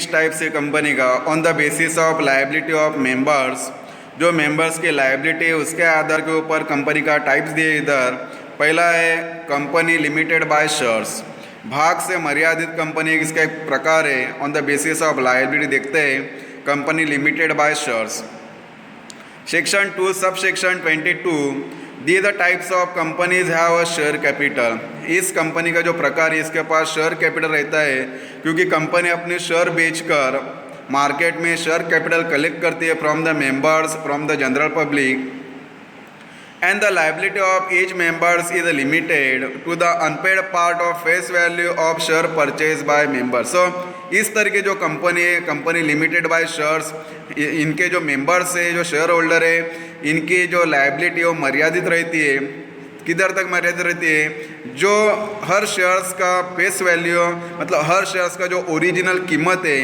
Next type से company का on the basis of liability of members, जो members की लायबिलिटी है उसके आधार के ऊपर कंपनी का टाइप्स दिए इधर। पहला है कंपनी लिमिटेड बाय शेयर्स, भाग से मर्यादित कंपनी इसका एक प्रकार है। On the basis of liability देखते हैं company limited by shares. Section 2 sub section 22 the the types of companies have a share capital. इस कंपनी का जो प्रकार है इसके पास शेयर कैपिटल रहता है, क्योंकि कंपनी अपने शेयर बेचकर मार्केट में शेयर कैपिटल कलेक्ट करती है from the members, from the general public, and the liability of each members is limited to the unpaid part of face value of share purchased by members। so इस तरह की जो company है, company limited by shares, इनके जो members है, जो share holder है, इनकी जो लायबिलिटी है वो मर्यादित रहती है। किधर तक मर्यादित रहती है? जो हर शेयर्स का फेस वैल्यू, मतलब हर शेयर्स का जो ओरिजिनल कीमत है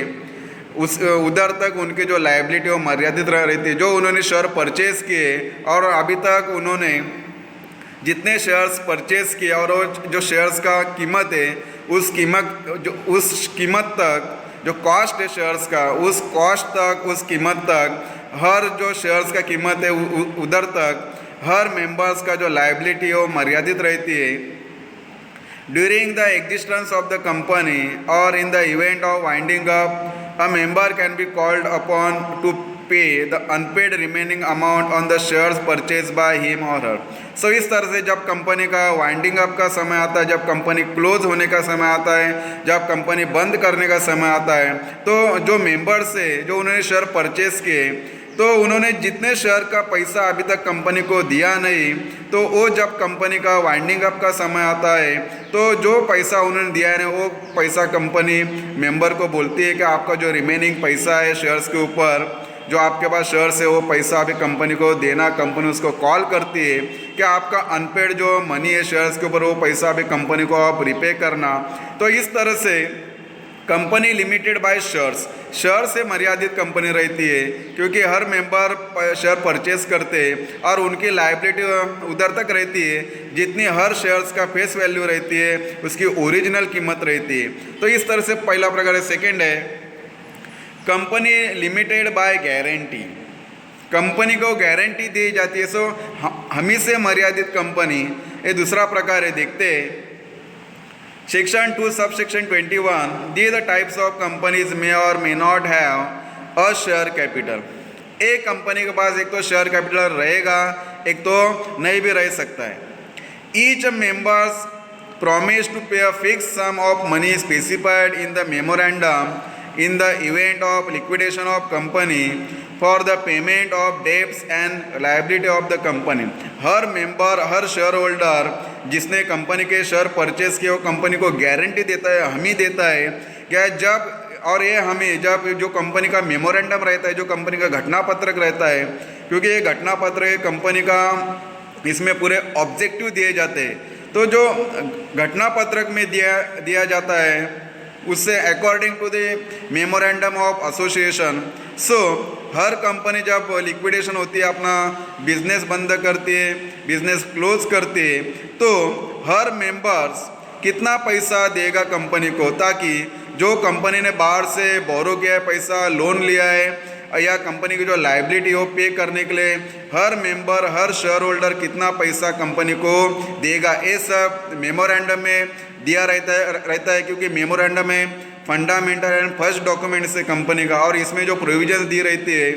उस उधर तक उनकी जो लायबिलिटी वो मर्यादित रहती है। जो उन्होंने शेयर परचेज़ किए और अभी तक उन्होंने जितने शेयर्स परचेज़ किए और जो शेयर्स का कीमत है उस कीमत तक, जो कॉस्ट है शेयर्स का, उस कॉस्ट तक, उस कीमत तक, हर जो शेयर्स का कीमत है उधर तक हर मेंबर्स का जो लायबिलिटी है वो मर्यादित रहती है। During the existence of the company और in the event of winding up, a member can be called upon to pay the unpaid remaining amount on the shares purchased by him or her। so इस तरह से जब company का winding up का समय आता है, जब कंपनी क्लोज होने का समय आता है, जब कंपनी बंद करने का समय आता है, तो जो मेंबर्स है जो उन्होंने शेयर परचेज किए, तो उन्होंने जितने शेयर का पैसा अभी तक कंपनी को दिया नहीं, तो वो जब कंपनी का वाइंडिंग अप का समय आता है तो जो पैसा उन्होंने दिया है वो पैसा कंपनी मेंबर को बोलती है कि आपका जो रिमेनिंग पैसा है शेयर्स के ऊपर, जो आपके पास शेयर्स है वो पैसा अभी कंपनी को देना। कंपनी उसको कॉल करती है कि आपका अनपेड जो मनी है शेयर्स के ऊपर वो पैसा अभी कंपनी को आप रिपे करना। तो इस तरह से company limited by shares, share से मर्यादित कंपनी रहती है, क्योंकि हर मेंबर शेयर परचेज करते हैं और उनकी लायबिलिटी उधर तक रहती है जितनी हर शेयर्स का फेस वैल्यू रहती है, उसकी ओरिजिनल कीमत रहती है। तो इस तरह से पहला प्रकार है। सेकेंड है company limited by guarantee, company को गारंटी दी जाती है। सो हमी से मर्यादित कंपनी, ये दूसरा प्रकार है। देखते हैं section 2 sub section 21 the the types of companies may और may not have a share capital. एक कंपनी के पास एक तो शेयर कैपिटल रहेगा, एक तो नहीं भी रह सकता है। Each members promise to pay a fix sum of money specified in the memorandum in the event of liquidation of company for the payment of debts and liability of the company। Her member, her share holder जिसने company के share purchase किए वो company को guarantee देता है, हमी देता है क्या जब, और ये हमें जब जो कंपनी का मेमोरेंडम रहता है, जो कंपनी का घटना पत्रक रहता है, क्योंकि ये घटना पत्र कंपनी का, इसमें पूरे ऑब्जेक्टिव दिए जाते हैं, तो जो घटना पत्रक में दिया जाता है उससे according to the memorandum of association. So हर कंपनी जब लिक्विडेशन होती है, अपना बिजनेस बंद करती है, बिजनेस क्लोज करती है, तो हर मेंबर्स कितना पैसा देगा कंपनी को, ताकि जो कंपनी ने बाहर से बोरो किया है पैसा, लोन लिया है, या कंपनी की जो लायबिलिटी हो पे करने के लिए हर मेंबर, हर शेयर होल्डर कितना पैसा कंपनी को देगा, ये सब मेमोरेंडम में दिया रहता है क्योंकि मेमोरेंडम में फंडामेंटल एंड फर्स्ट डॉक्यूमेंट से कंपनी का, और इसमें जो प्रोविजंस दी रहती है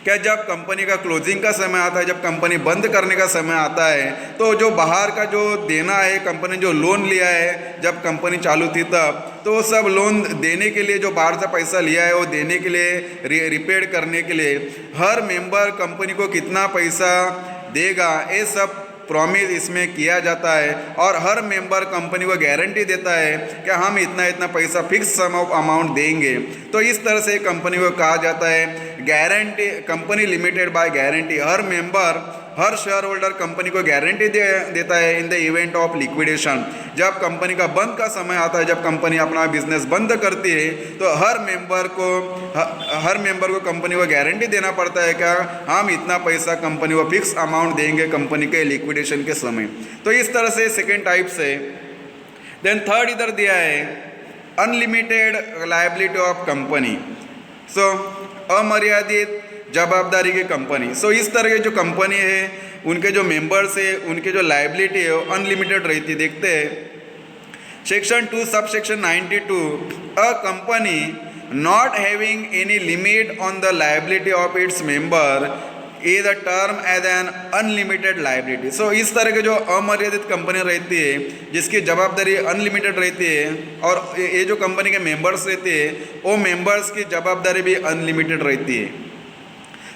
क्या जब कंपनी का क्लोजिंग का समय आता है, जब कंपनी बंद करने का समय आता है, तो जो बाहर का जो देना है, कंपनी जो लोन लिया है जब कंपनी चालू थी तब, तो वो सब लोन देने के लिए जो बाहर से पैसा लिया है वो देने के लिए, रिपेड करने के लिए हर मेंबर कंपनी को कितना पैसा देगा, ये सब प्रॉमिस इसमें किया जाता है। और हर मेंबर कंपनी को गारंटी देता है कि हम इतना इतना पैसा फिक्स सम ऑफ अमाउंट देंगे। तो इस तरह से कंपनी को कहा जाता है guarantee, company limited by guarantee. Her member, her share holder company को गारंटी देता है इन द इवेंट ऑफ लिक्विडेशन। जब कंपनी का बंद का समय आता है, जब कंपनी अपना बिजनेस बंद करती है, तो हर मेंबर को कंपनी को गारंटी देना पड़ता है क्या हम इतना पैसा कंपनी को फिक्स अमाउंट देंगे कंपनी के लिक्विडेशन के समय। तो इस तरह से सेकेंड टाइप से। देन थर्ड इधर दिया है अनलिमिटेड लायबिलिटी ऑफ कंपनी। सो अमर्यादित जवाबदारी की कंपनी। सो इस तरह की जो कंपनी है उनके जो मेंबर्स है उनके जो लायबिलिटी है वो अनलिमिटेड रहती। देखते हैं section 2 sub section 92, a company not having any limit on the liability of its member is a term as an unlimited liability. So इस तरह की जो अमर्यादित कंपनी रहती है जिसकी जवाबदारी अनलिमिटेड रहती है और ये जो कंपनी के मेंबर्स रहते हैं वो मेंबर्स की जवाबदारी भी अनलिमिटेड रहती है।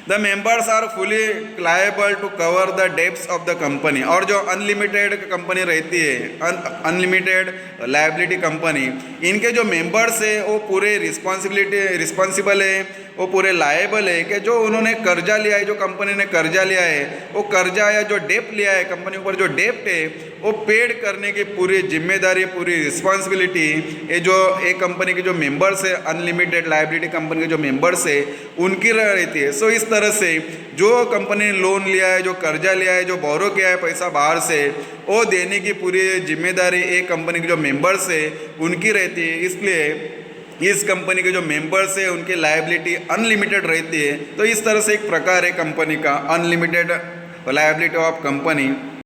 The members are fully liable to cover the debts of the company. और जो अनलिमिटेड कंपनी रहती है अनलिमिटेड लायबिलिटी कंपनी, इनके जो मेंबर्स है वो पूरे रिस्पॉन्सिबल है, वो पूरे लायबल है कि जो उन्होंने कर्जा लिया है, जो कंपनी ने कर्जा लिया है वो कर्जा या जो डेप्ट लिया है कंपनी ऊपर जो डेप्ट है वो पेड करने की पूरी जिम्मेदारी पूरी रिस्पॉन्सिबिलिटी ये जो एक कंपनी के जो मेंबर्स है अनलिमिटेड लायबिलिटी कंपनी के जो मेंबर्स है उनकी रहती है। सो इस तरह से जो कंपनी ने लोन लिया है, जो कर्जा लिया है, जो बोरो किया है पैसा बाहर से, वो देने की पूरी जिम्मेदारी एक कंपनी के जो मेंबर्स है उनकी रहती है। इसलिए इस कंपनी के जो मेंबर्स है उनकी लायबिलिटी अनलिमिटेड रहती है। तो इस तरह से एक प्रकार है कंपनी का अनलिमिटेड लायबिलिटी ऑफ कंपनी।